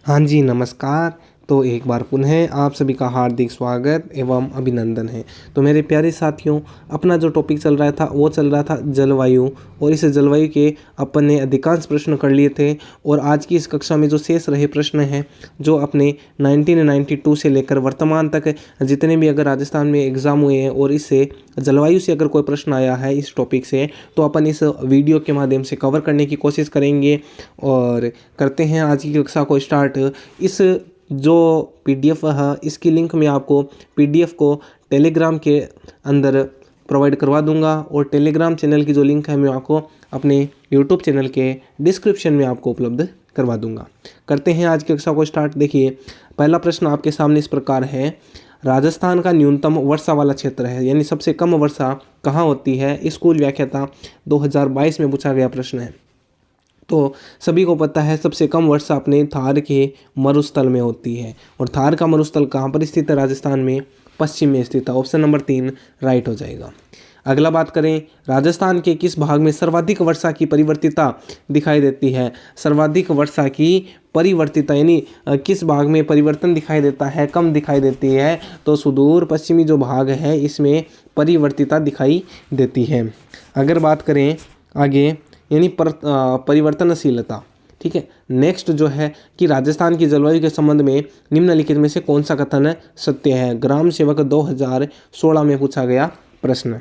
हाँ जी, नमस्कार। तो एक बार पुनः आप सभी का हार्दिक स्वागत एवं अभिनंदन है। तो मेरे प्यारे साथियों, अपना जो टॉपिक चल रहा था वो चल रहा था जलवायु, और इस जलवायु के अपन ने अधिकांश प्रश्न कर लिए थे। और आज की इस कक्षा में जो शेष रहे प्रश्न हैं, जो अपने 1992 से लेकर वर्तमान तक जितने भी अगर राजस्थान में एग्ज़ाम हुए हैं और इससे जलवायु से अगर कोई प्रश्न आया है इस टॉपिक से, तो अपन इस वीडियो के माध्यम से कवर करने की कोशिश करेंगे। और करते हैं आज की कक्षा को स्टार्ट। इस जो पीडीएफ है, इसकी लिंक मैं आपको पीडीएफ को टेलीग्राम के अंदर प्रोवाइड करवा दूंगा, और टेलीग्राम चैनल की जो लिंक है मैं आपको अपने यूट्यूब चैनल के डिस्क्रिप्शन में आपको उपलब्ध करवा दूंगा। करते हैं आज की कक्षा को स्टार्ट। देखिए, पहला प्रश्न आपके सामने इस प्रकार है। राजस्थान का न्यूनतम वर्षा वाला क्षेत्र है, यानी सबसे कम वर्षा कहाँ होती है? स्कूल व्याख्याता 2022 में पूछा गया प्रश्न है। तो सभी को पता है सबसे कम वर्षा अपने थार के मरुस्थल में होती है, और थार का मरुस्थल कहाँ पर स्थित है? राजस्थान में पश्चिम में स्थित है। ऑप्शन नंबर 3 राइट हो जाएगा। अगला बात करें, राजस्थान के किस भाग में सर्वाधिक वर्षा की परिवर्तिता दिखाई देती है? सर्वाधिक वर्षा की परिवर्तिता यानी किस भाग में परिवर्तन दिखाई देता है, कम दिखाई देती है? तो सुदूर पश्चिमी जो भाग है इसमें परिवर्तिता दिखाई देती है। अगर बात करें आगे, यानी परिवर्तनशीलता, ठीक है। नेक्स्ट जो है कि राजस्थान की जलवायु के संबंध में निम्नलिखित में से कौन सा कथन सत्य है? ग्राम सेवक 2016 में पूछा गया प्रश्न।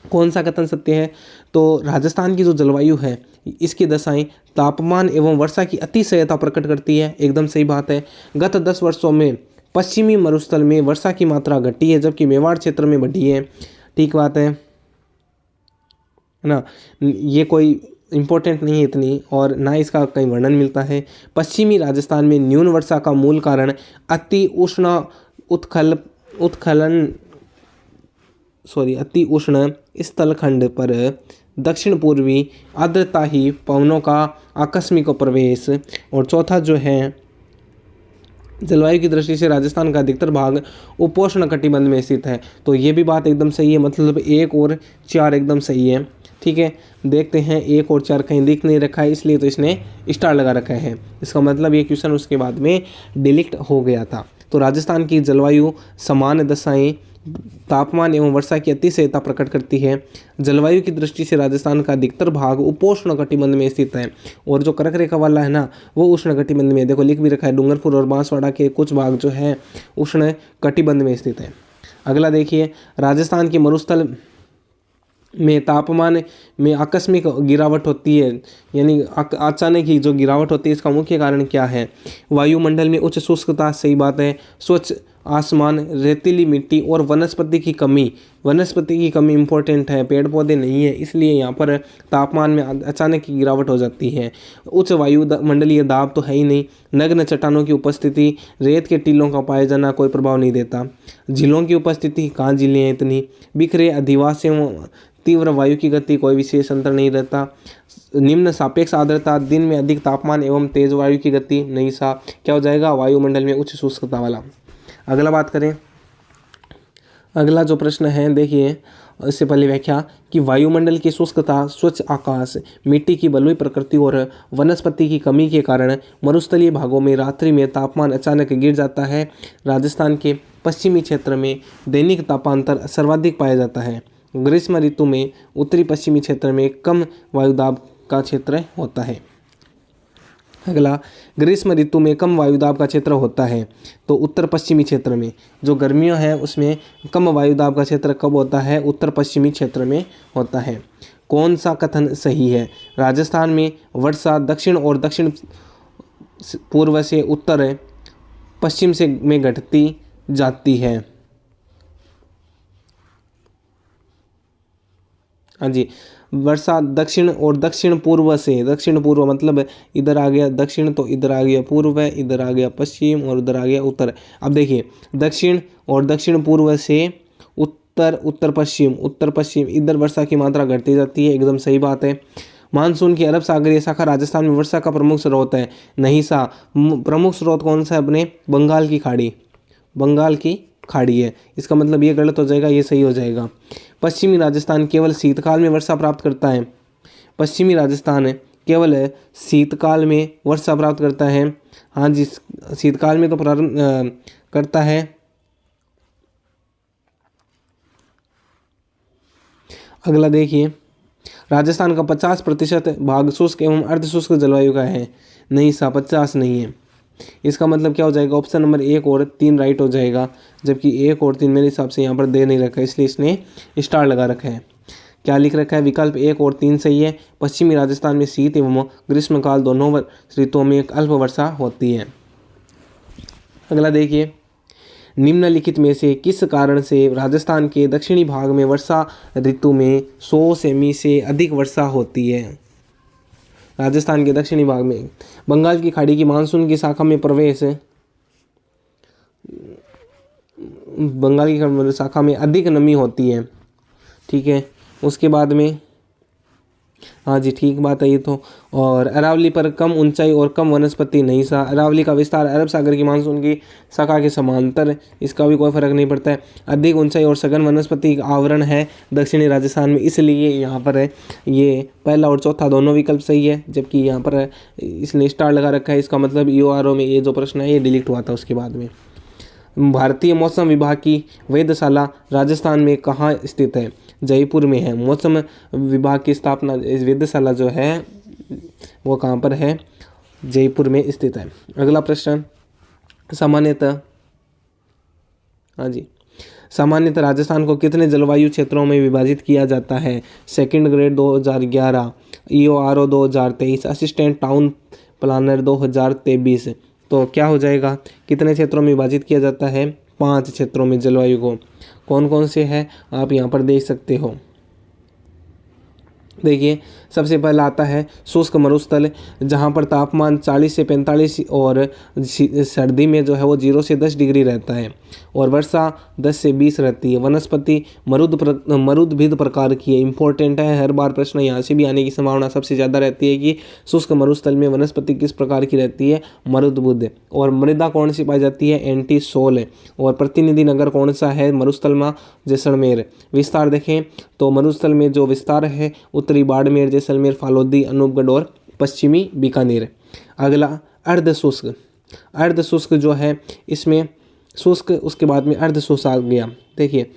कौन सा कथन सत्य है? तो राजस्थान की जो जलवायु है इसकी दशाएं तापमान एवं वर्षा की अतिशयता प्रकट करती है। एकदम सही बात है। गत 10 वर्षों में पश्चिमी मरुस्थल में वर्षा की मात्रा घटी है, जबकि मेवाड़ क्षेत्र में बढ़ी है। ठीक बात है ना। ये कोई इम्पोर्टेंट नहीं है इतनी, और ना इसका कहीं वर्णन मिलता है। पश्चिमी राजस्थान में न्यून वर्षा का मूल कारण अति उष्ण अति उष्ण स्थलखंड पर दक्षिण पूर्वी आर्द्रता ही पवनों का आकस्मिक प्रवेश, और चौथा जो है जलवायु की दृष्टि से राजस्थान का अधिकतर भाग उपोष्ण कटिबंध में स्थित है। तो ये भी बात एकदम सही है, मतलब 1 और 4 एकदम सही है। ठीक है, देखते हैं 1 और 4 कहीं दिख नहीं रखा है, इसलिए तो इसने स्टार लगा रखा है। इसका मतलब ये क्वेश्चन उसके बाद में डिलीट हो गया था। तो राजस्थान की जलवायु समान दशाएं तापमान एवं वर्षा की अतिशयता प्रकट करती है। जलवायु की दृष्टि से राजस्थान का अधिकतर भाग उपोष्ण कटिबंध में स्थित है, और जो कर्क रेखा वाला है ना वो उष्ण कटिबंध में। देखो लिख भी रखा है, डूंगरपुर और बांसवाड़ा के कुछ भाग जो है उष्ण कटिबंध में स्थित है। अगला देखिए, राजस्थान के मरुस्थल में तापमान में आकस्मिक गिरावट होती है, यानी अचानक ही जो गिरावट होती है, इसका मुख्य कारण क्या है? वायुमंडल में उच्च शुष्कता, सही बात है। स्वच्छ आसमान, रेतीली मिट्टी और वनस्पति की कमी। वनस्पति की कमी इंपॉर्टेंट है, पेड़ पौधे नहीं है, इसलिए यहाँ पर तापमान में अचानक की गिरावट हो जाती है। उच्च वायुमंडलीय दाब तो है ही नहीं। नग्न चट्टानों की उपस्थिति, रेत के टीलों का पाया जाना कोई प्रभाव नहीं देता। झीलों की उपस्थिति, कहाँ झीलें हैं इतनी। बिखरे अधिवासियों, तीव्र वायु की गति, कोई विशेष अंतर नहीं रहता। निम्न सापेक्ष आर्द्रता, दिन में अधिक तापमान एवं तेज वायु की गति, नहीं सा क्या हो जाएगा? वायुमंडल में उच्च शुष्कता वाला। अगला बात करें, अगला जो प्रश्न है देखिए, इससे पहले व्याख्या कि वायुमंडल की शुष्कता, स्वच्छ आकाश, मिट्टी की बलुई प्रकृति और वनस्पति की कमी के कारण मरुस्थलीय भागों में रात्रि में तापमान अचानक गिर जाता है। राजस्थान के पश्चिमी क्षेत्र में दैनिक तापांतर सर्वाधिक पाया जाता है। ग्रीष्म ऋतु में उत्तरी पश्चिमी क्षेत्र में कम वायुदाब का क्षेत्र होता है। अगला, ग्रीष्म ऋतु में कम वायुदाब का क्षेत्र होता है, तो उत्तर पश्चिमी क्षेत्र में। जो गर्मियों है उसमें कम वायुदाब का क्षेत्र कब होता है? उत्तर पश्चिमी क्षेत्र में होता है। कौन सा कथन सही है? राजस्थान में वर्षा दक्षिण और दक्षिण पूर्व से उत्तर पश्चिम से में घटती जाती है। हाँ जी, वर्षा दक्षिण और दक्षिण पूर्व से, दक्षिण पूर्व मतलब इधर आ गया दक्षिण, तो इधर आ गया पूर्व, इधर आ गया पश्चिम और उधर आ गया उत्तर। अब देखिए, दक्षिण और दक्षिण पूर्व से उत्तर, उत्तर पश्चिम, इधर वर्षा की मात्रा घटती जाती है। एकदम सही बात है। मानसून की अरब सागरीय शाखा राजस्थान में वर्षा का प्रमुख स्रोत है, नहीं सा। प्रमुख स्रोत कौन सा है? अपने बंगाल की खाड़ी है। इसका मतलब ये गलत हो जाएगा, ये सही हो जाएगा। पश्चिमी राजस्थान केवल शीतकाल में वर्षा प्राप्त करता है। पश्चिमी राजस्थान केवल शीतकाल में वर्षा प्राप्त करता है। हाँ जी, शीतकाल में तो प्रारंभ करता है। अगला देखिए, राजस्थान का 50% भाग शुष्क एवं अर्धशुष्क जलवायु का है। नहीं सा 50 नहीं है। इसका मतलब क्या हो जाएगा, ऑप्शन नंबर 1 और 3 राइट हो जाएगा, जबकि 1 और 3 मेरे हिसाब से यहाँ पर दे नहीं रखा है, इसलिए इसने स्टार लगा रखा है। क्या लिख रखा है, विकल्प 1 और 3 सही है। पश्चिमी राजस्थान में शीत एवं ग्रीष्मकाल दोनों ऋतुओं में अल्प वर्षा होती है। अगला देखिए, निम्नलिखित में से किस कारण से राजस्थान के दक्षिणी भाग में वर्षा ऋतु में 100 सेमी से अधिक वर्षा होती है। राजस्थान के दक्षिणी भाग में बंगाल की खाड़ी की मानसून की शाखा में प्रवेश, बंगाल की शाखा में अधिक नमी होती है। ठीक है, उसके बाद में हाँ जी ठीक बात है ये तो। और अरावली पर कम ऊंचाई और कम वनस्पति नहीं सा। अरावली का विस्तार अरब सागर की मानसून की शाखा के समांतर, इसका भी कोई फर्क नहीं पड़ता है। अधिक ऊंचाई और सघन वनस्पति का आवरण है दक्षिणी राजस्थान में, इसलिए यहाँ पर है ये पहला और चौथा दोनों विकल्प सही है, जबकि यहाँ पर इसने स्टार लगा रखा है। इसका मतलब ईओआरओ में ये जो प्रश्न है ये डिलीट हुआ था उसके बाद में। भारतीय मौसम विभाग की वेधशाला राजस्थान में कहाँ स्थित है। जयपुर में है। मौसम विभाग की स्थापना वेधशाला जो है वो कहाँ पर है, जयपुर में स्थित है। अगला प्रश्न, सामान्यतः हाँ जी, सामान्यतः राजस्थान को कितने जलवायु क्षेत्रों में विभाजित किया जाता है। Second grade 2011, E O R O 2023, assistant town planner 2023। तो क्या हो जाएगा, कितने क्षेत्रों में विभाजित किया जाता है, 5 क्षेत्रों में जलवायु को। कौन कौन से हैं आप यहाँ पर देख सकते हो। देखिए, सबसे पहला आता है शुष्क मरुस्थल, जहाँ पर तापमान 40 से 45 और सर्दी में जो है वो 0 से 10 डिग्री रहता है और वर्षा 10 से 20 रहती है। वनस्पति मरुद्भिद प्रकार की है। इंपॉर्टेंट है, हर बार प्रश्न यहाँ से भी आने की संभावना सबसे ज़्यादा रहती है कि शुष्क मरुस्थल में वनस्पति किस प्रकार की रहती है, मरुद्भिद। और मृदा कौन सी पाई जाती है, एंटी सोल। और प्रतिनिधि नगर कौन सा है मरुस्थल में, जैसलमेर। विस्तार देखें तो मरुस्थल में जो विस्तार है उत्तरी बाड़मेर, जैसलमेर, फालोदी, अनूपगढ़ और पश्चिमी बीकानेर। अगला अर्धशुष्क। अर्धशुष्क जो है इसमें शुष्क, उसके बाद में अर्धशुष्क आ गया। देखिए,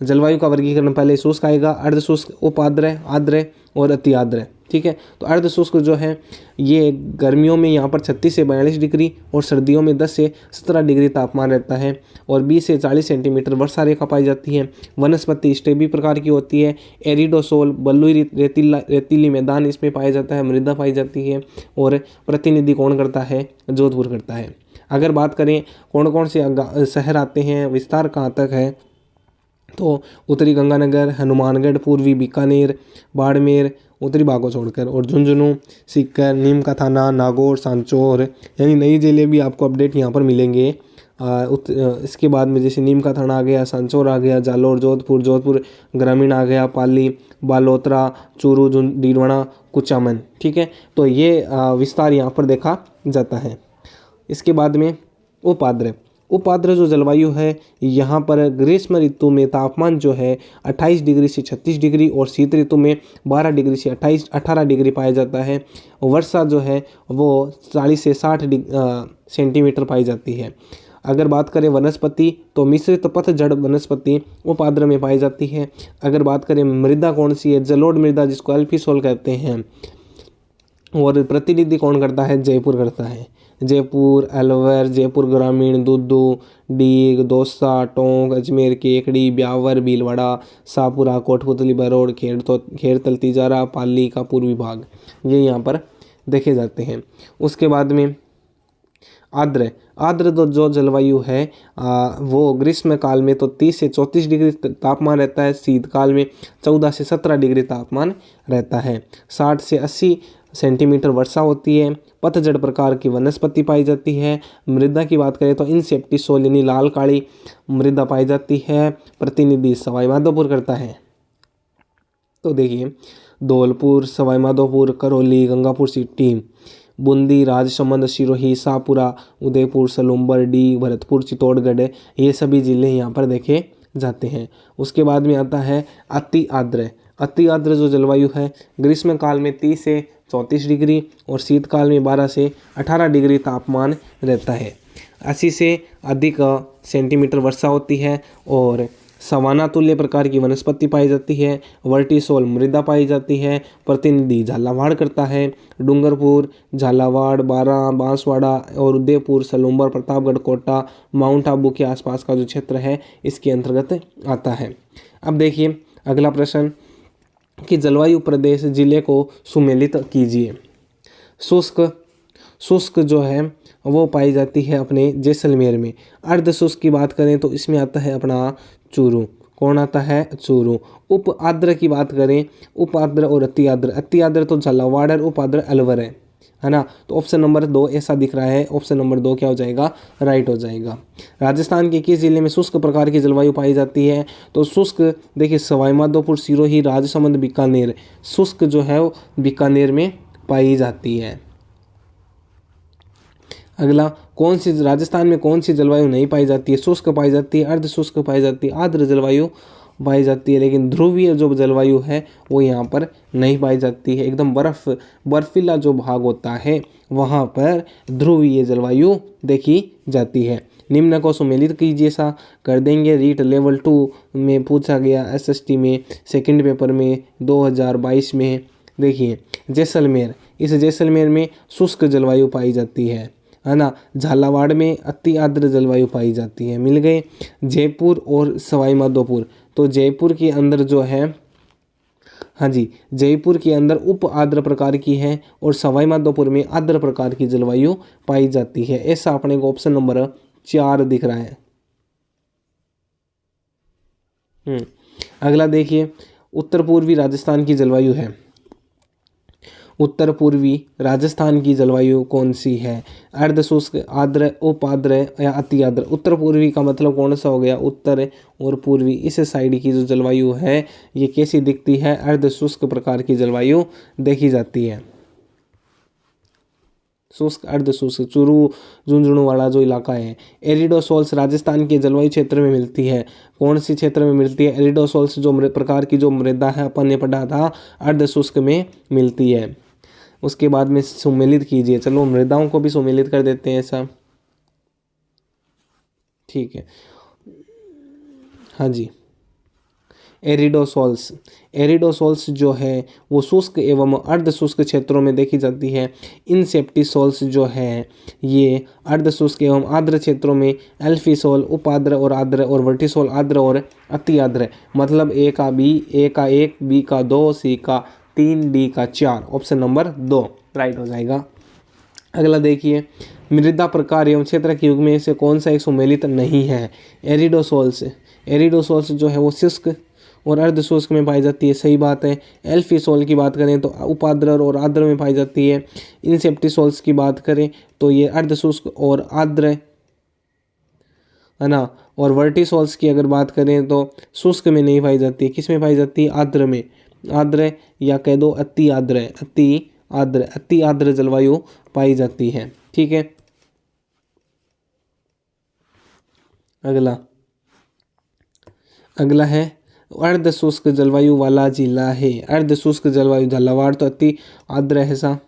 जलवायु का वर्गीकरण पहले शुष्क आएगा, अर्धशुष्क, उपाद्र, आर्द्र और अति आर्द्र। ठीक है, तो अर्धशुष्क जो है ये गर्मियों में यहाँ पर 36 से 42 डिग्री और सर्दियों में 10 से 17 डिग्री तापमान रहता है और 20 से 40 सेंटीमीटर वर्षा रेखा पाई जाती है। वनस्पति स्टेबी प्रकार की होती है। एरिडोसोल, बलुई रेतीली मैदान इसमें पाया जाता है, मृदा पाई जाती है। और प्रतिनिधि कौन करता है, जोधपुर करता है। अगर बात करें कौन कौन से शहर आते हैं, विस्तार कहाँ तक है, तो उत्तरी गंगानगर, हनुमानगढ़, पूर्वी बीकानेर, बाड़मेर उत्तरी भाग को छोड़कर, और झुंझुनू, सीकर, नीम का थाना, नागौर, सांचौर, यानी नई जिले भी आपको अपडेट यहाँ पर मिलेंगे। इसके बाद में जैसे नीम का थाना आ गया, सांचौर आ गया, जालोर, जोधपुर ग्रामीण आ गया, पाली, बालोतरा, चूरू, डीडवाना, कुचामन। ठीक है, तो ये विस्तार यहाँ पर देखा जाता है। इसके बाद में उपाद्र जो जलवायु है, यहाँ पर ग्रीष्म ऋतु में तापमान जो है 28 डिग्री से 36 डिग्री और शीत ऋतु में 12 डिग्री से 18 डिग्री पाया जाता है। वर्षा जो है वो 40 से 60 सेंटीमीटर पाई जाती है। अगर बात करें वनस्पति तो मिश्रित पतझड़ वनस्पति उपाद्र में पाई जाती है। अगर बात करें मृदा कौन सी है, जलोढ़ मृदा जिसको अल्फी कहते हैं। और प्रतिनिधि कौन करता है, जयपुर करता है। जयपुर, अलवर, जयपुर ग्रामीण, दुद्दू, डीग, दौसा, टोंक, अजमेर, केकड़ी, ब्यावर, भीलवाड़ा, शाहपुरा, कोटपुतली, बरौड़, खेड़तल, तिजारा, पाली का पूर्वी भाग, ये यहाँ पर देखे जाते हैं। उसके बाद में आर्द्र जो जलवायु है वो ग्रीष्म काल में तो 30 से 34 डिग्री तापमान रहता है। शीतकाल में 14 से 17 डिग्री तापमान रहता है। 60 से 80 सेंटीमीटर वर्षा होती है। पतझड़ प्रकार की वनस्पति पाई जाती है। मृदा की बात करें तो इनसेप्टी सोल यानी लाल काली मृदा पाई जाती है। प्रतिनिधि सवाई माधोपुर करता है। तो देखिए, धौलपुर, सवाई माधोपुर, करौली, गंगापुर सिटी, बूंदी, राजसमंद, सिरोही, शाहपुरा, उदयपुर, सलूम्बर, डी, भरतपुर, चित्तौड़गढ़, ये सभी जिले यहाँ पर देखे जाते हैं। उसके बाद में आता है अति आर्द्र। अति आर्द्र जो जलवायु है ग्रीष्म काल में 30 से 34 डिग्री और शीतकाल में 12 से 18 डिग्री तापमान रहता है। 80 से अधिक सेंटीमीटर वर्षा होती है और सवाना तुल्य प्रकार की वनस्पति पाई जाती है। वर्टिसोल मृदा पाई जाती है। प्रतिनिधि झालावाड़ करता है। डूंगरपुर, झालावाड़, बारां, बांसवाड़ा और उदयपुर, सलूंबर, प्रतापगढ़, कोटा, माउंट आबू के आसपास का जो क्षेत्र है इसके अंतर्गत आता है। अब देखिए अगला प्रश्न कि जलवायु प्रदेश जिले को सुमेलित कीजिए। शुष्क जो है वो पाई जाती है अपने जैसलमेर में। अर्ध शुष्क की बात करें तो इसमें आता है अपना चूरू। कौन आता है? चूरू। उप आर्द्र की बात करें, उप आर्द्र और अति आर्द्र, अति आर्द्र तो झालावाड़ और उप आर्द्र अलवर है ना। तो ऑप्शन नंबर 2 ऐसा दिख रहा है। ऑप्शन नंबर 2 क्या हो जाएगा? राइट हो जाएगा। राजस्थान के किस जिले में शुष्क प्रकार की जलवायु पाई जाती है? तो शुष्क देखिए सवाई माधोपुर, सिरोही, राजसमंद, बीकानेर। शुष्क जो है वो बीकानेर में पाई जाती है। अगला कौन सी राजस्थान में कौन सी जलवायु नहीं पाई जाती है? शुष्क पाई जाती है, अर्ध शुष्क पाई जाती है, आर्द्र जलवायु पाई जाती है, लेकिन ध्रुवीय जो जलवायु है वो यहाँ पर नहीं पाई जाती है। एकदम बर्फीला जो भाग होता है वहाँ पर ध्रुवीय जलवायु देखी जाती है। निम्न को सुमेलित कीजिए, ऐसा कर देंगे। रीट लेवल 2 में पूछा गया, SST में सेकंड पेपर में 2022 में। देखिए जैसलमेर, इस जैसलमेर में शुष्क जलवायु पाई जाती है ना। झालावाड़ में अति आर्द्र जलवायु पाई जाती है। मिल गए। जयपुर और सवाई माधोपुर, तो जयपुर के अंदर जो है, हाँ जी, जयपुर के अंदर उप आर्द्र प्रकार की है और सवाई माधोपुर में आर्द्र प्रकार की जलवायु पाई जाती है। ऐसा अपने को ऑप्शन नंबर 4 दिख रहा है। अगला देखिए उत्तर पूर्वी राजस्थान की जलवायु है। उत्तर पूर्वी राजस्थान की जलवायु कौन सी है? अर्ध शुष्क, आर्द्र, उप आर्द्र या अति आर्द्र? उत्तर पूर्वी का मतलब कौन सा हो गया? उत्तर और पूर्वी, इस साइड की जो जलवायु है ये कैसी दिखती है? अर्ध शुष्क प्रकार की जलवायु देखी जाती है। शुष्क, अर्ध शुष्क, चूरू झुंझुनू वाला जो इलाका है। एरिडोसोल्स राजस्थान के जलवायु क्षेत्र में मिलती है। कौन सी क्षेत्र में मिलती है? एरिडोसोल्स जो प्रकार की जो मृदा है अपन ने पढ़ा था अर्ध शुष्क में मिलती है। उसके बाद में सुमेलित कीजिए। चलो मृदाओं को भी सुमेलित कर देते हैं ऐसा, ठीक है। हाँ जी, एरिडोसोल्स जो है वो शुष्क एवं अर्ध शुष्क क्षेत्रों में देखी जाती है। इंसेप्टिसोल्स जो है ये अर्ध शुष्क एवं आर्द्र क्षेत्रों में। एल्फिसोल उप आर्द्र और आर्द्र और वर्टिसोल आर्द्र और अति आर्द्र, मतलब A का B, A का 1, B का 2, C का 3, D का 4। ऑप्शन नंबर 2 राइट हो जाएगा। अगला देखिए मृदा प्रकार एवं क्षेत्र के युग में से कौन सा एक सुमेलित नहीं है? एरिडोसोल्स जो है वो शुष्क और अर्ध शुष्क में पाई जाती है, सही बात है। एल्फिसोल की बात करें तो उपाद्र और आर्द्र में पाई जाती है। इंसेप्टिसोल्स की बात करें तो ये अर्ध शुष्क और आर्द्र है ना। और वर्टिसोल्स की अगर बात करें तो शुष्क में नहीं पाई जाती है। किस में पाई जाती है? आर्द्र में। आर्द्र या कह दो अति आर्द्र, अति आर्द्र जलवायु पाई जाती है, ठीक है। अगला है अर्ध शुष्क जलवायु वाला जिला है। अर्ध शुष्क जलवायु झालावाड़ तो अति आर्द्र है सा।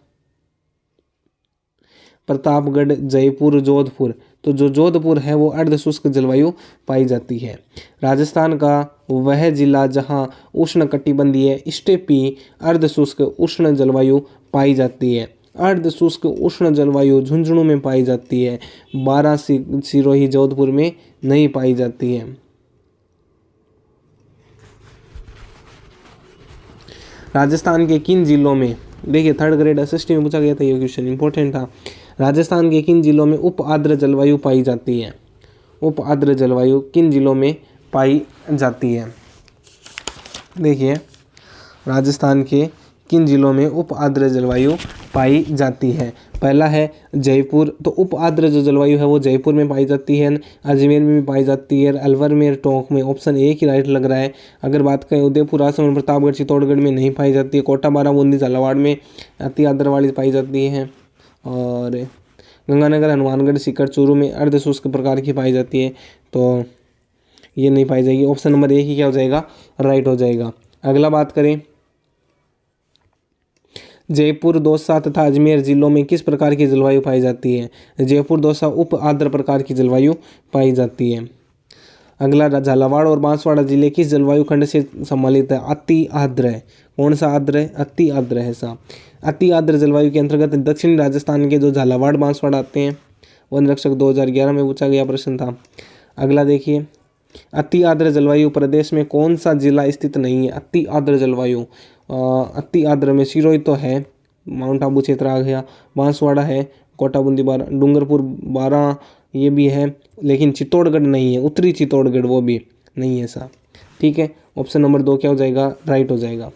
प्रतापगढ़, जयपुर, जोधपुर, तो जो जोधपुर है वो अर्ध शुष्क जलवायु पाई जाती है। राजस्थान का वह जिला जहां उष्णकटिबंधीय स्टेपी अर्ध शुष्क उष्ण जलवायु पाई जाती है। अर्ध शुष्क उष्ण जलवायु झुंझुनू में पाई जाती है। 12 सिरोही जोधपुर में नहीं पाई जाती है। राजस्थान के किन जिलों में, देखिए 3rd ग्रेड SST में पूछा गया था, ये क्वेश्चन इंपॉर्टेंट था। राजस्थान के किन जिलों में उप आर्द्र जलवायु पाई जाती है? उप आर्द्र जलवायु किन जिलों में पाई जाती है? देखिए राजस्थान के किन जिलों में उप आर्द्र जलवायु पाई जाती है? पहला है जयपुर, तो उप आर्द्र जो जलवायु है वो जयपुर में पाई जाती है। अजमेर में भी पाई जाती है, अलवर में, टोंक में। ऑप्शन 1 ही राइट लग रहा है। अगर बात करें उदयपुर, राजसमंद, प्रतापगढ़, चित्तौड़गढ़ में नहीं पाई जाती है। कोटा, बारां, बूंदी, झालावाड़ में अति आर्द्र वाली पाई जाती है। और गंगानगर, हनुमानगढ़, सीकर, चूरू में अर्ध शुष्क प्रकार की पाई जाती है, तो ये नहीं पाई जाएगी। ऑप्शन नंबर 1 ही क्या हो जाएगा? राइट हो जाएगा। अगला बात करें जयपुर, दौसा तथा अजमेर जिलों में किस प्रकार की जलवायु पाई जाती है? जयपुर, दौसा उप आर्द्र प्रकार की जलवायु पाई जाती है। अगला, झालावाड़ और बांसवाड़ा जिले किस जलवायु खंड से सम्मिलित है? अति आर्द्र है। कौन सा आर्द्र है? अति आर्द्र है सा। अति आर्द्र जलवायु के अंतर्गत दक्षिणी राजस्थान के जो झालावाड़, बांसवाड़ा आते हैं। वन रक्षक 2011 में पूछा गया प्रश्न था। अगला देखिए, अति आर्द्र जलवायु प्रदेश में कौन सा जिला स्थित नहीं है? अति आर्द्र जलवायु, अति आर्द्र में सिरोही तो है, माउंट आबू क्षेत्र आ गया, बांसवाड़ा है, कोटा, बूंदी, बारा, डूंगरपुर, बारा ये भी है, लेकिन चित्तौड़गढ़ नहीं है, उत्तरी चित्तौड़गढ़ वो भी नहीं है ऐसा। ठीक है, ऑप्शन नंबर 2 क्या हो जाएगा? राइट हो जाएगा।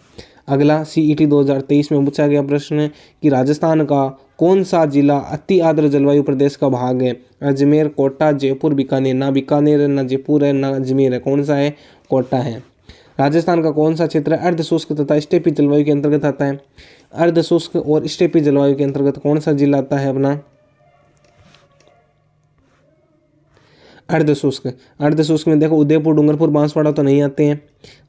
अगला, CET 2023 में पूछा गया प्रश्न है कि राजस्थान का कौन सा जिला अति आर्द्र जलवायु प्रदेश का भाग है? अजमेर, कोटा, जयपुर, बीकानेर। ना बीकानेर है, ना जयपुर है, ना अजमेर है, कौन सा है? कोटा है। राजस्थान का कौन सा क्षेत्र अर्ध शुष्क तथा स्टेपी जलवायु के अंतर्गत आता है? अर्ध शुष्क और स्टेपी जलवायु के अंतर्गत कौन सा जिला आता है अपना? अर्ध शुष्क। अर्ध शुष्क में देखो उदयपुर, डूंगरपुर, बांसवाड़ा तो नहीं आते हैं,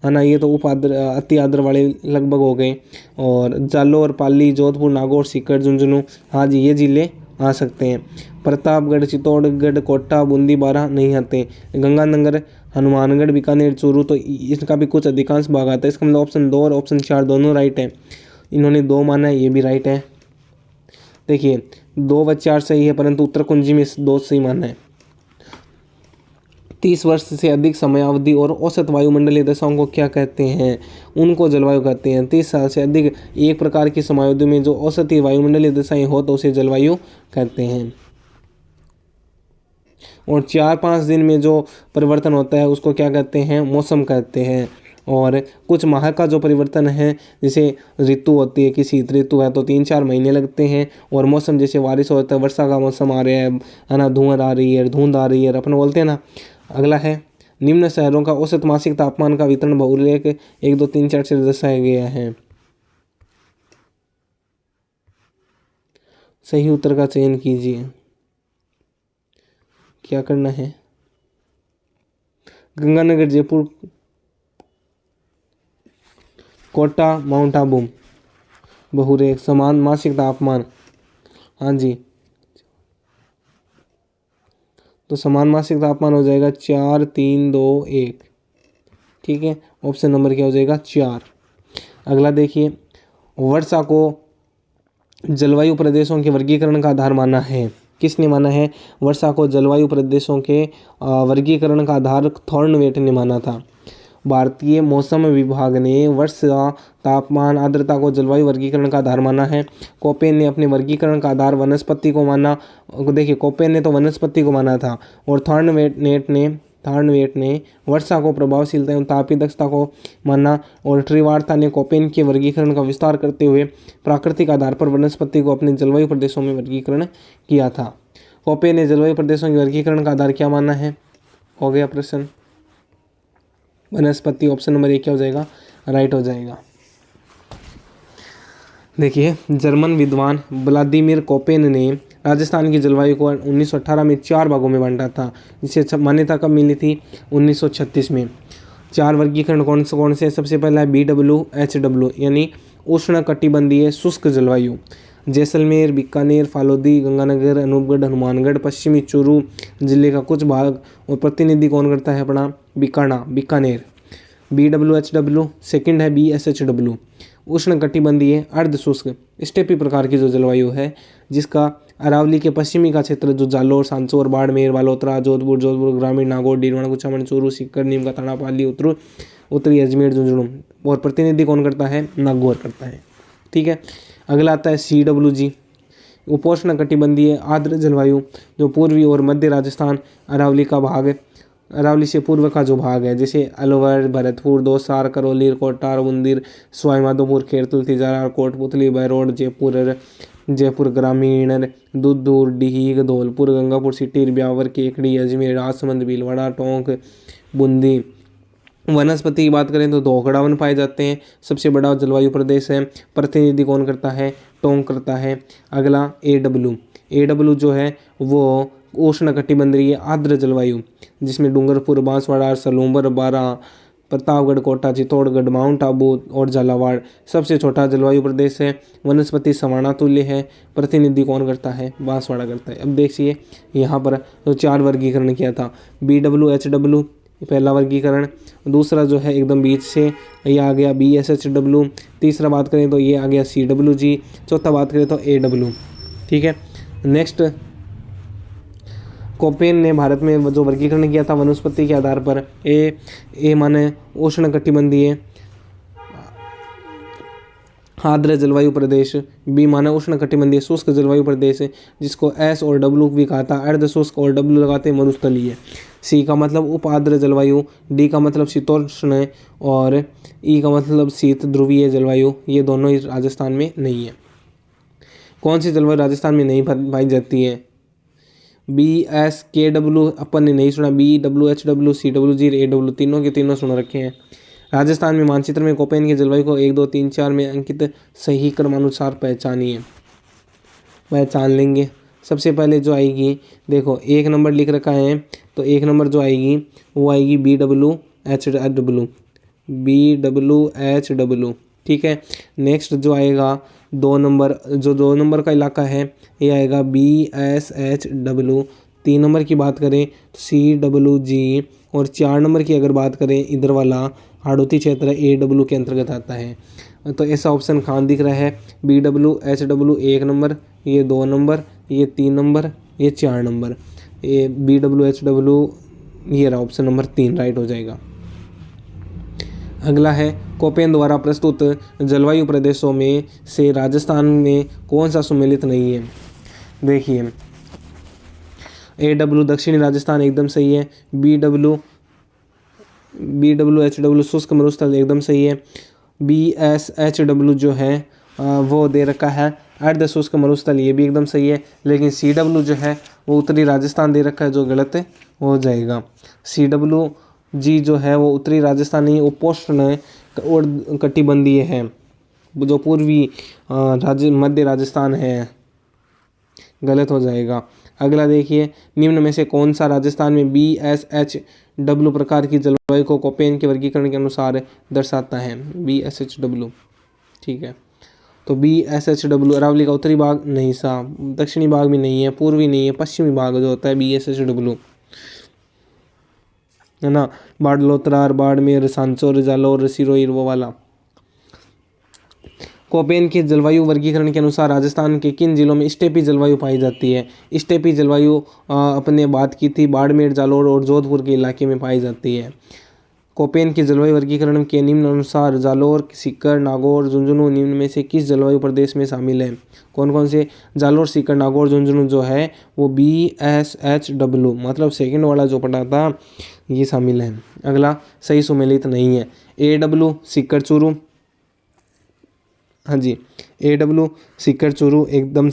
है ना, ये तो उप आर्द्र, अति आर्द्र वाले लगभग हो गए। और जालोर, पाली, जोधपुर, नागौर, सीकर, झुंझुनू, हाँ जी ये जिले आ सकते हैं। प्रतापगढ़, चित्तौड़गढ़, कोटा, बूंदी, बारा नहीं आते। गंगानगर, हनुमानगढ़, बीकानेर, चूरू तो इसका भी कुछ अधिकांश भाग आता है। इसका मतलब ऑप्शन 2 और ऑप्शन 4 दोनों राइट है। इन्होंने 2 माना है, ये भी राइट है। देखिए 2 व 4 सही है, परंतु उत्तरकुंजी में 2 सही माना है। 30 वर्ष से अधिक समयावधि और औसत वायुमंडलीय दशाओं को क्या कहते हैं? उनको जलवायु कहते हैं। 30 साल से अधिक एक प्रकार की समयावधि में जो औसत वायुमंडलीय दशाएं हो तो उसे जलवायु कहते हैं। और 4-5 दिन में जो परिवर्तन होता है उसको क्या कहते हैं? मौसम कहते हैं। और कुछ माह का जो परिवर्तन है, जैसे ऋतु होती है, किसी ऋतु है तो 3-4 महीने लगते हैं। और मौसम जैसे बारिश होता है, वर्षा का मौसम आ रहा है ना, धुआं आ रही है, धुंध आ रही है, अपन बोलते हैं ना। अगला है, निम्न शहरों का औसत मासिक तापमान का वितरण बहुलेख 1, 2, 3, 4 से दर्शाया गया है। सही उत्तर का चयन कीजिए। क्या करना है? गंगानगर, जयपुर, कोटा, माउंट आबू, बहुरेख, समान मासिक तापमान। हाँ जी, तो समान मासिक तापमान हो जाएगा 4, 3, 2, 1। ठीक है, ऑप्शन नंबर क्या हो जाएगा? 4। अगला देखिए, वर्षा को जलवायु प्रदेशों के वर्गीकरण का आधार माना है। किसने माना है? वर्षा को जलवायु प्रदेशों के वर्गीकरण का आधार थॉर्नवेट ने माना था। भारतीय मौसम विभाग ने वर्षा, तापमान, आर्द्रता को जलवायु वर्गीकरण का आधार माना है। कोपेन ने अपने वर्गीकरण का आधार वनस्पति को माना। देखिए कोपेन ने तो वनस्पति को माना था, और थॉर्नवेट ने वर्षा को प्रभावशीलता एवं तापीय दक्षता को माना। और ट्रिवार्था ने कोपेन के वर्गीकरण का विस्तार करते हुए प्राकृतिक आधार पर वनस्पति को अपने जलवायु प्रदेशों में वर्गीकरण किया था। कोपेन ने जलवायु प्रदेशों के वर्गीकरण का आधार क्या माना है? हो गया प्रश्न, वनस्पति। ऑप्शन नंबर 1 क्या हो जाएगा? राइट हो जाएगा। देखिए, जर्मन विद्वान व्लादिमीर कोपेन ने राजस्थान की जलवायु को 1918 में 4 भागों में बांटा था, जिसे मान्यता कब मिली थी? 1936 में। 4 वर्गीकरण कौन से? सबसे पहला है BWHW यानी उष्ण कटिबंधीय शुष्क जलवायु। जैसलमेर, बीकानेर, फालोदी, गंगानगर, अनूपगढ़, हनुमानगढ़, पश्चिमी चूरू जिले का कुछ भाग, और प्रतिनिधि कौन करता है अपना? बीकानेर। BWHW। सेकंड है BSHW उष्ण कटिबंधीय अर्ध शुष्क स्टेपी प्रकार की जो जलवायु है, जिसका अरावली के पश्चिमी का क्षेत्र जो जालोर, सांचौर, बाड़मेर, बालोतरा, जोधपुर ग्रामीण, नागौर, डीडवाना, कुचामन, चूरू, सीकर, नीम का थाना, पाली, उत्तरी अजमेर, झुंझुनू, और प्रतिनिधि कौन करता है? नागौर करता है। ठीक है, अगला आता है CWG उपोष्ण कटिबंधीय आर्द्र जलवायु, जो पूर्वी और मध्य राजस्थान, अरावली का भाग, अरावली से पूर्व का जो भाग है, जैसे अलवर, भरतपुर, दौसा, करौली, कोटा, बूंदी, सवाई माधोपुर, खेर, तुलसीजारा, कोटपुतली, बहरोड, जयपुर ग्रामीण, दूधपुर, डीह, धौलपुर, गंगापुर सिटी, ब्यावर, केकड़ी, अजमेर, राजसमंद, भीलवाड़ा, टोंक, बूंदी। वनस्पति की बात करें तो धोकड़ा वन पाए जाते हैं। सबसे बड़ा जलवायु प्रदेश है। प्रतिनिधि कौन करता है? टोंक करता है। अगला AW जो है वो उष्ण कटिबंधीय आर्द्र जलवायु, जिसमें डूंगरपुर, बांसवाड़ा, सलूंबर, बारा, प्रतापगढ़, कोटा, चित्तौड़गढ़, माउंट आबू और झालावाड़ सबसे छोटा जलवायु प्रदेश है। वनस्पति सवाना तुल्य है। प्रतिनिधि कौन करता है? बांसवाड़ा करता है। अब देखिए यहाँ पर जो 4 वर्गीकरण किया था, BWHW पहला वर्गीकरण, दूसरा जो है एकदम बीच से ये आ गया BSHW, तीसरा बात करें तो ये आ गया CWG, चौथा बात करें तो AW। ठीक है, नेक्स्ट कोपेन ने भारत में जो वर्गीकरण किया था वनस्पति के आधार पर, ए माने उष्णकटिबंधीय आर्द्र जलवायु प्रदेश, बी माना उष्णकटिबंधीय शुष्क जलवायु प्रदेश, जिसको S और W भी कहा था, अर्ध शुष्क और W लगाते मरुस्थलीय। सी का मतलब उप आर्द्र जलवायु, डी का मतलब शीतोष्ण और ई का मतलब शीत ध्रुवीय जलवायु। ये दोनों ही राजस्थान में नहीं है। कौन सी जलवायु राजस्थान में नहीं पाई जाती है? BSKW अपन ने नहीं सुना, BWHW, CWG, AW तीनों के तीनों सुन रखे हैं। राजस्थान में मानचित्र में कोपेन की जलवायु को 1, 2, 3, 4 में अंकित सही क्रमानुसार पहचानिए। पहचान लेंगे। सबसे पहले जो आएगी, देखो 1 नंबर लिख रखा है, तो 1 नंबर जो आएगी वो आएगी BWHW। ठीक है, नेक्स्ट जो आएगा 2 नंबर, जो 2 नंबर का इलाका है ये आएगा BSHW। 3 नंबर की बात करें तो CWG, और 4 नंबर की अगर बात करें इधर वाला हाड़ौती क्षेत्र AW के अंतर्गत आता है। तो ऐसा ऑप्शन खान दिख रहा है, BWHW 1 नंबर, ये 2 नंबर, ये 3 नंबर, ये 4 नंबर, ये BWHW, ये रहा ऑप्शन नंबर 3 राइट हो जाएगा। अगला है कोपेन द्वारा प्रस्तुत जलवायु प्रदेशों में से राजस्थान में कौन सा सम्मिलित नहीं है? देखिए AW दक्षिणी राजस्थान एकदम सही है, BWHW शुष्क मरुस्थल एकदम सही है, BSHW जो है वो दे रखा है अर्ध शुष्क मरुस्थल, ये भी एकदम सही है, लेकिन CW जो है वो उत्तरी राजस्थान दे रखा है, जो गलत हो जाएगा। CWG जो है वो उत्तरी राजस्थान नहीं, उपोष्ण और कटिबंधीय है, जो पूर्वी मध्य राजस्थान है, गलत हो जाएगा। अगला देखिए, निम्न में से कौन सा राजस्थान में BSHW प्रकार की जलवायु को कोपेन के वर्गीकरण के अनुसार दर्शाता है? BSHW। ठीक है, तो BSHW अरावली का उत्तरी भाग नहीं सा, दक्षिणी भाग भी नहीं है, पूर्वी नहीं है, पश्चिमी भाग जो होता है BSHW है ना, बाडलोतरार, बाड़मेर, सांचौर, जालौर, सिरोही वो वाला। कोपेन के जलवायु वर्गीकरण के अनुसार राजस्थान के किन जिलों में स्टेपी जलवायु पाई जाती है? स्टेपी जलवायु अपने बात की थी बाड़मेर, जालौर और जोधपुर के इलाके में पाई जाती है। कोपेन के जलवायु वर्गीकरण के निम्न अनुसार जालौर, सीकर, नागौर, झुंझुनू निम्न में से किस जलवायु प्रदेश में शामिल है? कौन कौन से? जालौर, सीकर, नागौर, झुंझुनू जो है वो BSHW मतलब सेकंड वाला जो पढ़ा था ये शामिल है। अगला सही सुमेलित नहीं है, AW सीकर चूरू, हाँ जी AW सीकर चूरू एकदम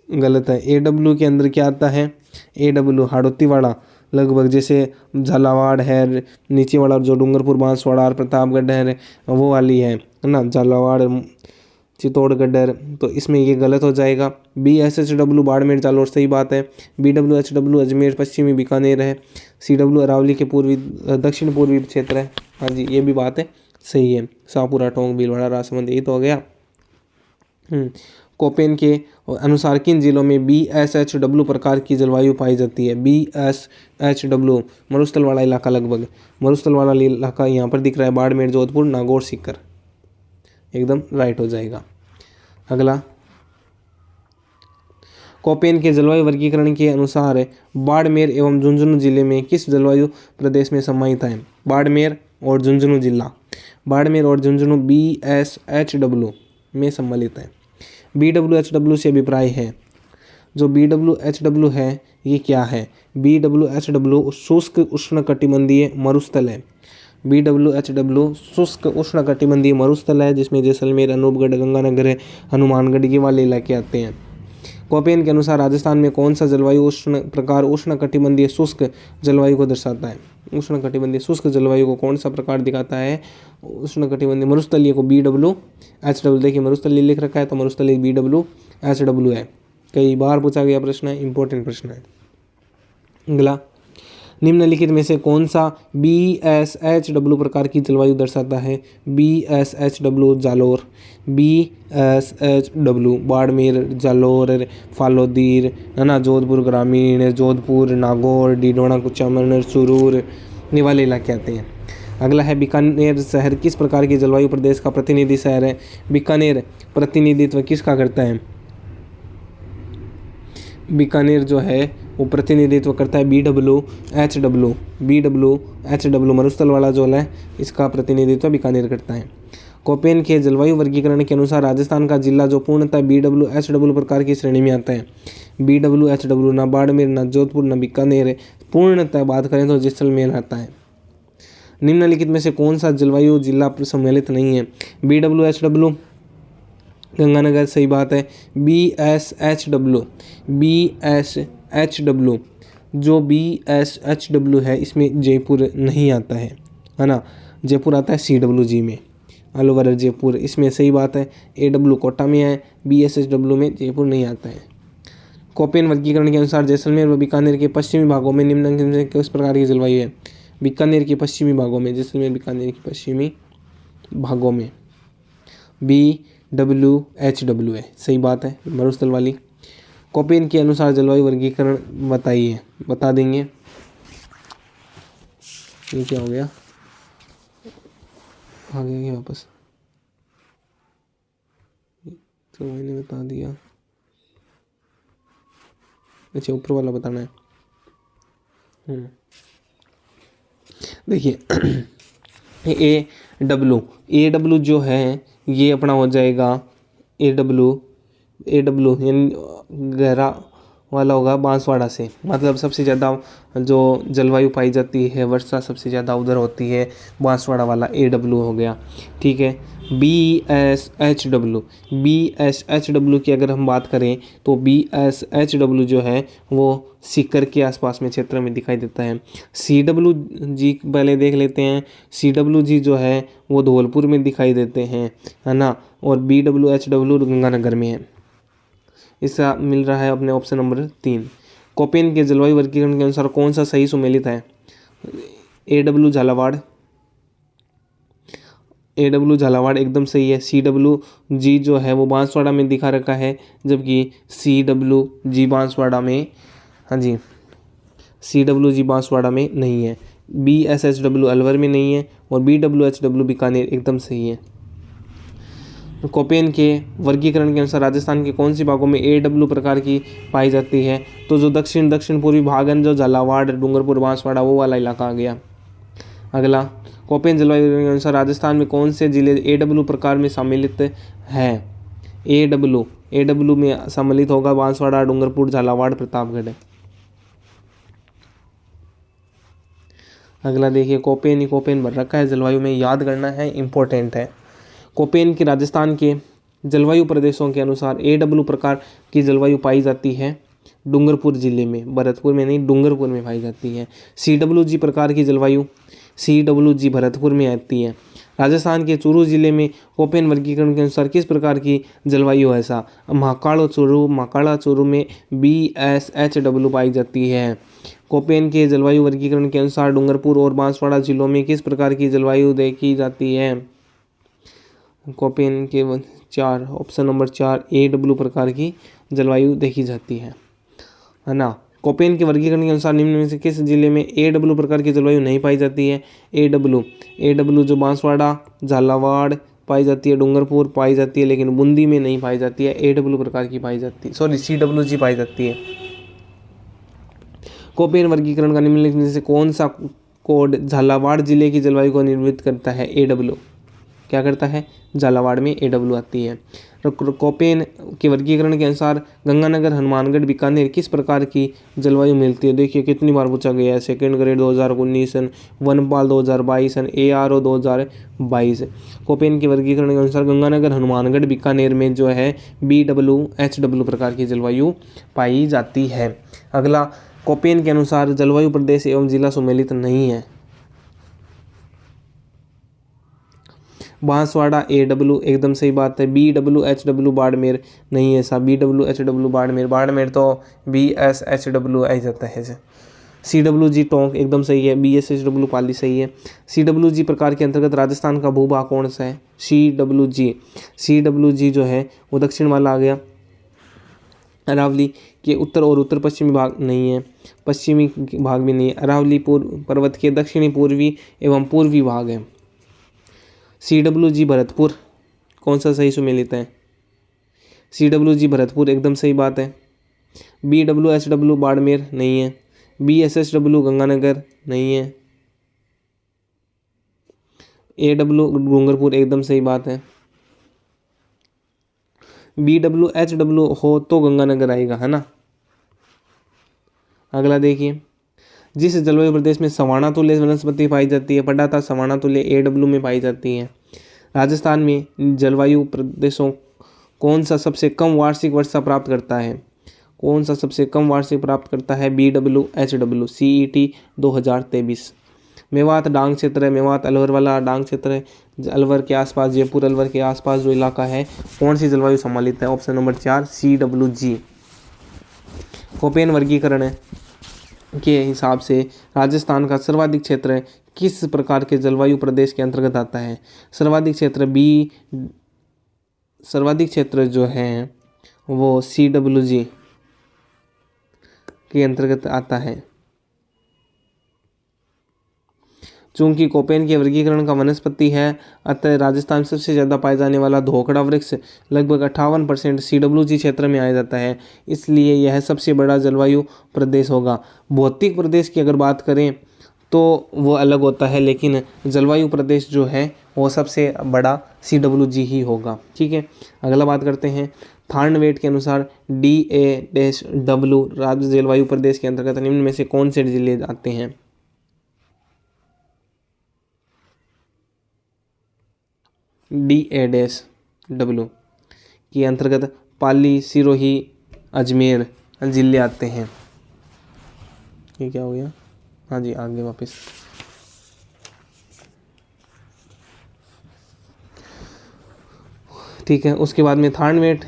गलत है। AW के अंदर क्या आता है? AW हाड़ौती वाला लगभग, जैसे झालावाड़ है, नीचे वाला जो डूंगरपुर, बांसवाड़ा, प्रतापगढ़ है वो वाली है ना, झालावाड़, चित्तौड़गढ़, तो इसमें ये गलत हो जाएगा। BSHW बाड़मेर, जालौर सही बात है। BWHW अजमेर, पश्चिमी बीकानेर है। CW अरावली के पूर्वी दक्षिण पूर्वी क्षेत्र है, हाँ जी ये भी बात है सही है। शाहपुरा, टोंक, भीलवाड़ा, राजसमंद, यही तो हो गया। कोपेन के अनुसार किन जिलों में BSHW प्रकार की जलवायु पाई जाती है? BSHW मरुस्थल वाला इलाका, लगभग मरुस्थल वाला इलाका यहाँ पर दिख रहा है, बाड़मेर, जोधपुर, नागौर, सीकर एकदम राइट हो जाएगा। अगला, कोपेन के जलवायु वर्गीकरण के अनुसार बाड़मेर एवं झुंझुनू जिले में किस जलवायु प्रदेश में समाहित है? बाड़मेर और झुंझुनू जिला, बाड़मेर और झुंझुनू BSHW में सम्मिलित है। BWHW से अभिप्राय है, जो BWHW है ये क्या है? BWHW शुष्क उष्णकटिबंधीय मरुस्थल है। BWHW शुष्क उष्णकटिबंधीय मरुस्थल है, जिसमें जैसलमेर, अनूपगढ़, गंगानगर, हनुमानगढ़ ये वाले इलाके आते हैं। कोपेन के अनुसार राजस्थान में कौन सा जलवायु उष्णकटिबंधीय शुष्क जलवायु को दर्शाता है? उष्णकटिबंधीय शुष्क जलवायु को कौन सा प्रकार दिखाता है? उष्णकटिबंधीय मरुस्थलीय को BWHW, देखिए मरुस्थलीय लिख रखा है तो मरुस्थलीय BWHW है। कई बार पूछा गया प्रश्न है, इंपॉर्टेंट प्रश्न है। अगला, निम्नलिखित में से कौन सा BSHW प्रकार की जलवायु दर्शाता है? BSHW जालोर, BSHW बाड़मेर, जालोर, फालोदीर, है ना, जोधपुर ग्रामीण, जोधपुर, नागौर, डीडोना, कुचामन, सुरूर, ये वाले इलाके आते हैं। अगला है बीकानेर शहर किस प्रकार की जलवायु प्रदेश का प्रतिनिधि शहर है? बीकानेर प्रतिनिधित्व किसका करता है? बीकानेर जो है वो प्रतिनिधित्व करता है BWHW, BWHW मरुस्थल वाला जो है इसका प्रतिनिधित्व बीकानेर करता है। कोपेन के जलवायु वर्गीकरण के अनुसार राजस्थान का जिला जो पूर्णतः BWHW प्रकार की श्रेणी में आता है, BWHW, ना बाड़मेर, ना जोधपुर, ना बीकानेर, पूर्णतः बात करें तो जैसलमेर आता है। निम्नलिखित में से कौन सा जलवायु जिला सम्मिलित नहीं है? BWHW गंगानगर, सही बात है। BSHW, BSHW जो BSHW है इसमें जयपुर नहीं आता है ना, जयपुर आता है CWG में, ऑल ओवर जयपुर, इसमें सही बात है। AW कोटा में है, BSHW में जयपुर नहीं आता है। कोपेन वर्गीकरण के अनुसार जैसलमेर व बीकानेर के पश्चिमी भागों में निम्नलिखित में किस प्रकार की जलवायु है? बीकानेर के पश्चिमी भागों में, जैसलमेर बीकानेर के पश्चिमी भागों में BWHW है, सही बात है, मरुस्थल वाली। कोपेन के अनुसार जलवायु वर्गीकरण बताइए, बता देंगे। ये क्या हो गया, आ गया क्या वापस? तो मैंने बता दिया, अच्छा ऊपर वाला बताना है। देखिए AW जो है ये अपना हो जाएगा AW यानी गहरा वाला होगा बांसवाड़ा से, मतलब सबसे ज़्यादा जो जलवायु पाई जाती है, वर्षा सबसे ज़्यादा उधर होती है, बांसवाड़ा वाला AW हो गया, ठीक है। BSHW की अगर हम बात करें तो BSHW जो है वो सीकर के आसपास में क्षेत्र में दिखाई देता है। CWG पहले देख लेते हैं, CWG जो है वो धौलपुर में दिखाई देते हैं, है ना, और BWHW गंगानगर में है। इसका मिल रहा है अपने ऑप्शन नंबर 3। कोपेन के जलवायु वर्गीकरण के अनुसार कौन सा सही सुमेलित है? AW झालावाड़ एकदम सही है। CWG जो है वो बांसवाड़ा में दिखा रखा है, जबकि CWG बांसवाड़ा में, हाँ जी, CWG बांसवाड़ा में नहीं है। BSHW अलवर में नहीं है और BWHW बीकानेर एकदम सही है। कोपेन के वर्गीकरण के अनुसार राजस्थान के कौन सी भागों में AW प्रकार की पाई जाती है? तो जो दक्षिण पूर्वी भागन, जो झालावाड़, डूंगरपुर, बांसवाड़ा, वो वाला इलाका आ गया। अगला, कोपेन जलवायु के अनुसार राजस्थान में कौन से जिले AW प्रकार में सम्मिलित है? AW में सम्मिलित होगा बांसवाड़ा, डूंगरपुर, झालावाड़, प्रतापगढ़। अगला देखिए, कोपेन भर रखा है जलवायु में, याद करना है, इंपॉर्टेंट है। कोपेन के राजस्थान के जलवायु प्रदेशों के अनुसार AW प्रकार की जलवायु पाई जाती है डूंगरपुर जिले में, भरतपुर में नहीं, डूंगरपुर में पाई जाती है। CWG प्रकार की जलवायु CWG भरतपुर में आती है। राजस्थान के चूरू जिले में कोपेन वर्गीकरण के अनुसार किस प्रकार की जलवायु है? ऐसा महाकाला चूरू में BSHW पाई जाती है। कोपेन के जलवायु वर्गीकरण के अनुसार डूंगरपुर और बांसवाड़ा जिलों में किस प्रकार की जलवायु देखी जाती है? कोपेन के 4, ऑप्शन नंबर 4, AW प्रकार की जलवायु देखी जाती है ना। कोपेन के वर्गीकरण के अनुसार निम्न में से किस जिले में AW प्रकार की जलवायु नहीं पाई जाती है? AW जो बांसवाड़ा, झालावाड़ पाई जाती है, डूंगरपुर पाई जाती है, लेकिन बूंदी में नहीं पाई जाती है। AW प्रकार की पाई जाती है, सॉरी CWG पाई जाती है। कोपेन वर्गीकरण का निम्नलिखित में से कौन सा कोड झालावाड़ जिले की जलवायु को निर्मित करता है? AW क्या करता है? झालावाड़ में AW आती है। कोपेन के वर्गीकरण के अनुसार गंगानगर, हनुमानगढ़, बीकानेर किस प्रकार की जलवायु मिलती है? देखिए कितनी बार पूछा गया है, सेकंड ग्रेड 2019, वनपाल 2022, ARO 2022। कोपेन के वर्गीकरण के अनुसार गंगानगर, हनुमानगढ़, बीकानेर में जो है BWHW प्रकार की जलवायु पाई जाती है। अगला, कोपेन के अनुसार जलवायु प्रदेश एवं जिला सम्मिलित नहीं है। बांसवाड़ा AW एकदम सही बात है। BWHW बाड़मेर नहीं है, ऐसा BWHW बाड़मेर तो BSHW आ जाता है। CWG टोंक एकदम सही है। BSHW पाली सही है। CWG प्रकार के अंतर्गत राजस्थान का भूभाग कौन सा है? CWG जो है वो दक्षिण वाला आ गया। अरावली के उत्तर और उत्तर पश्चिमी भाग नहीं है, पश्चिमी भाग भी नहीं है। अरावली पर्वत के दक्षिणी पूर्वी एवं पूर्वी भाग है। CWG भरतपुर कौन सा सही सुमेलित है? CWG भरतपुर एकदम सही बात है। BWSW बाड़मेर नहीं है। BSSW गंगानगर नहीं है। AW डूंगरपुर एकदम सही बात है। BWHW हो तो गंगानगर आएगा, है ना। अगला देखिए, जिस जलवायु प्रदेश में सवाना तुल्य वनस्पति पाई जाती है, पढ़ा था सवाना तुल्य AW में पाई जाती है। राजस्थान में जलवायु प्रदेशों कौन सा सबसे कम वार्षिक वर्षा प्राप्त करता है? कौन सा सबसे कम वार्षिक प्राप्त करता है? BWHW CET 2023। मेवात डांग क्षेत्र है, मेवात अलवर वाला डांग क्षेत्र है, अलवर के आसपास, जयपुर अलवर के आसपास जो इलाका है, कौन सी जलवायु सम्मिलित है? Option number 4 CWG। कोपेन वर्गीकरण के हिसाब से राजस्थान का सर्वाधिक क्षेत्र किस प्रकार के जलवायु प्रदेश के अंतर्गत आता है? सर्वाधिक क्षेत्र जो है वो CWG के अंतर्गत आता है। चूंकि कोपेन के वर्गीकरण का वनस्पति है, अतः राजस्थान सबसे ज़्यादा पाए जाने वाला धोकड़ा वृक्ष लगभग 58% CWG क्षेत्र में आ जाता है, इसलिए यह सबसे बड़ा जलवायु प्रदेश होगा। भौतिक प्रदेश की अगर बात करें तो वो अलग होता है, लेकिन जलवायु प्रदेश जो है वो सबसे बड़ा CWG ही होगा। ठीक है, अगला बात करते हैं। थार्नवेट के अनुसार DA-W राज्य जलवायु प्रदेश के अंतर्गत निम्न में से कौन से जिले आते हैं? DA-W के अंतर्गत पाली, सिरोही, अजमेर जिले आते हैं। ये क्या हो गया? हाँ जी, आगे वापस। ठीक है, उसके बाद में थार्नवेट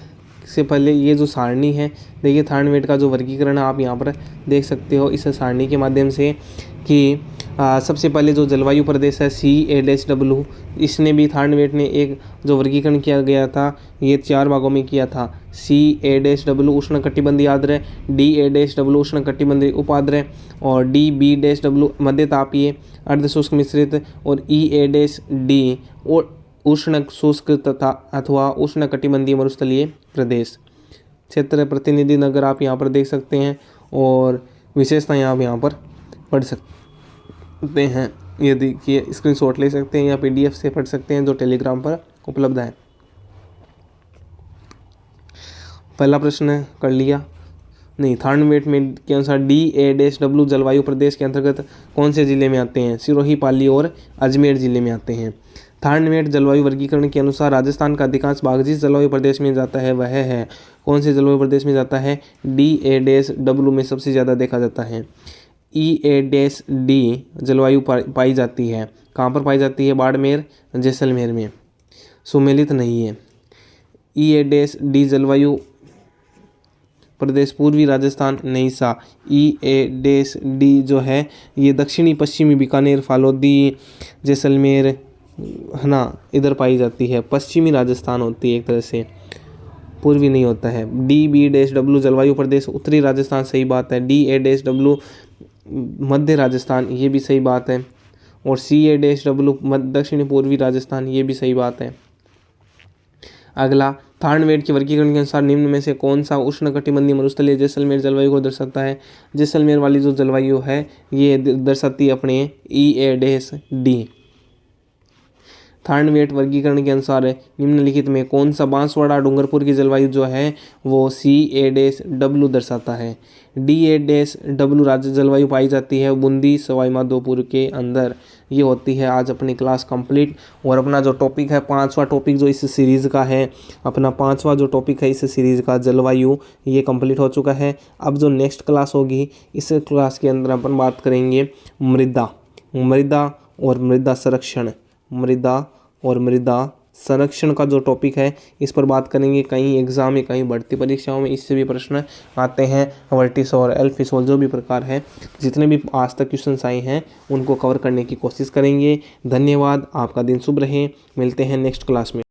से पहले ये जो सारणी है, देखिए थार्नवेट का जो वर्गीकरण है आप यहाँ पर देख सकते हो इस सारणी के माध्यम से कि सबसे पहले जो जलवायु प्रदेश है CA-W, इसने भी थार्नवेट ने एक जो वर्गीकरण किया गया था ये 4 भागों में किया था। CA-W उष्णकटिबंधीय आर्द्र, DA-W उष्णकटिबंधीय उपाद्र और DB-W मध्यतापीय अर्धशुष्क मिश्रित और EA-D उष्ण शुष्क तथा अथवा उष्णकटिबंधीय मरुस्थलीय प्रदेश। क्षेत्र प्रतिनिधि नगर आप यहाँ पर देख सकते हैं और विशेषताएं आप यहाँ पर पढ़ सकते हैं। ये देखिए, स्क्रीनशॉट ले सकते हैं या PDF से पढ़ सकते हैं जो टेलीग्राम पर उपलब्ध है। पहला प्रश्न कर लिया नहीं। थार्नवेट में के अनुसार DA-W जलवायु प्रदेश के अंतर्गत कौन से जिले में आते हैं? सिरोही, पाली और अजमेर जिले में आते हैं। थार्नवेट जलवायु वर्गीकरण के अनुसार राजस्थान का अधिकांश भाग जिस जलवायु प्रदेश में जाता है वह है, कौन से जलवायु प्रदेश में जाता है? DA-W में सबसे ज़्यादा देखा जाता है। EA-D जलवायु पाई जाती है, कहाँ पर पाई जाती है? बाड़मेर, जैसलमेर में। सुमेलित नहीं है। EA-D जलवायु प्रदेश पूर्वी राजस्थान नहीं सा। EA-D जो है ये दक्षिणी पश्चिमी बीकानेर, फालोदी, जैसलमेर, है ना, इधर पाई जाती है। पश्चिमी राजस्थान होती है एक तरह से, पूर्वी नहीं होता है। DB-W जलवायु प्रदेश उत्तरी राजस्थान, सही बात है। DA-W मध्य राजस्थान, ये भी सही बात है। और CA-W दक्षिणी पूर्वी राजस्थान, ये भी सही बात है। अगला, थार्नवेट के वर्गीकरण के अनुसार निम्न में से कौन सा उष्णकटिबंधीय मरुस्थलीय जैसलमेर जलवायु को दर्शाता है? जैसलमेर वाली जो जलवायु है ये दर्शाती है अपने EA-D। थार्नवेट वर्गीकरण के अनुसार निम्नलिखित में कौन सा बांसवाड़ा डूंगरपुर की जलवायु जो है वो CA-W दर्शाता है? DA-W राज्य जलवायु पाई जाती है बूंदी, सवाई माधोपुर के अंदर। ये होती है आज अपनी क्लास कंप्लीट। और अपना जो टॉपिक है, 5वां टॉपिक जो इस सीरीज़ का है, अपना 5वां जो टॉपिक है इस सीरीज़ का जलवायु, ये कंप्लीट हो चुका है। अब जो नेक्स्ट क्लास होगी इस क्लास के अंदर अपन बात करेंगे मृदा और मृदा संरक्षण, मृदा और मृदा संरक्षण का जो टॉपिक है इस पर बात करेंगे। कई एग्जाम में, कई बढ़ती परीक्षाओं में इससे भी प्रश्न आते हैं। वर्टिस और एल्फिसोल जो भी प्रकार है, जितने भी आज तक क्वेश्चंस आए हैं उनको कवर करने की कोशिश करेंगे। धन्यवाद, आपका दिन शुभ रहे। मिलते हैं नेक्स्ट क्लास में।